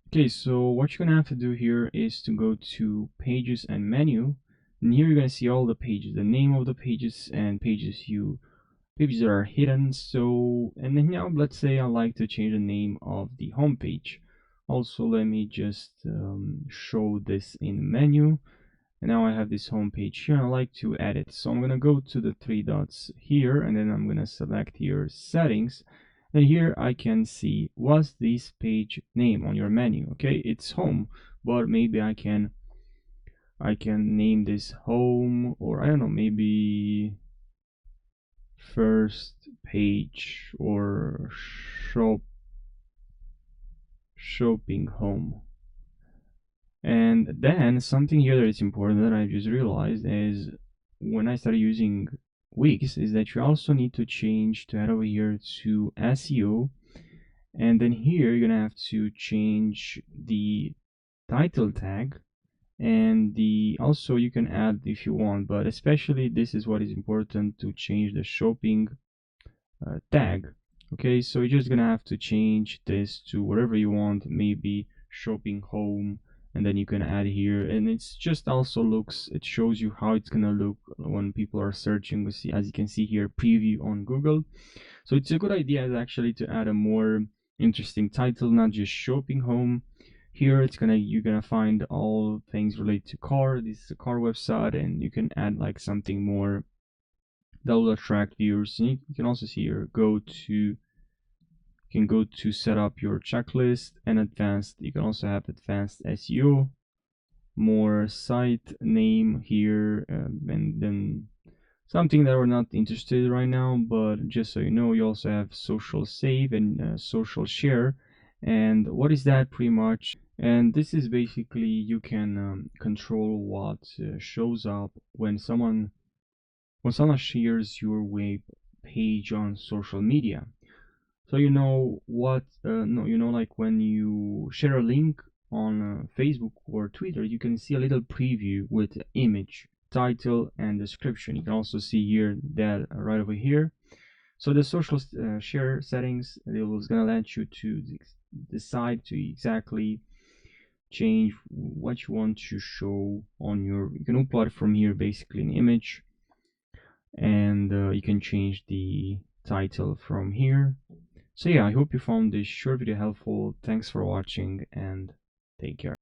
Okay, so what you're gonna have to do here is to go to pages and menu, and here you're gonna see all the pages, the name of the pages and pages that are hidden. So, and then now let's say I like to change the name of the home page. Also, let me just show this in menu. And now I have this home page here. I like to edit, so I'm gonna go to the three dots here, and then I'm gonna select here settings. And here I can see what's this page name on your menu. Okay, it's home, but maybe I can name this home, or I don't know, maybe first page or shop shopping home. And then something here that is important that I just realized is when I started using Wix is that you also need to change to head over here to SEO, and then here you're gonna have to change the title tag, and the also you can add if you want, but especially this is what is important, to change the shopping tag. Okay, so you're just gonna have to change this to whatever you want, maybe shopping home, and then you can add here, and it's just also looks, it shows you how it's gonna look when people are searching. We see, as you can see here, preview on Google. So it's a good idea actually to add a more interesting title, not just shopping home. Here it's gonna, you're gonna find all things related to car. This is a car website, and you can add like something more that will attract viewers. And you can also see here, you can go to set up your checklist and advanced. You can also have advanced SEO, more site name here, and then something that we're not interested in right now, but just so you know, you also have social save and social share. And what is that pretty much? And this is basically, you can control what shows up when someone shares your web page on social media. So you know what, no, you know, like when you share a link on Facebook or Twitter, you can see a little preview with image, title, and description. You can also see here that right over here. So the social share settings, it was gonna let you to decide to exactly change what you want to show on your. You can upload from here basically an image, and you can change the title from here. So yeah, I hope you found this short video helpful. Thanks for watching, and take care.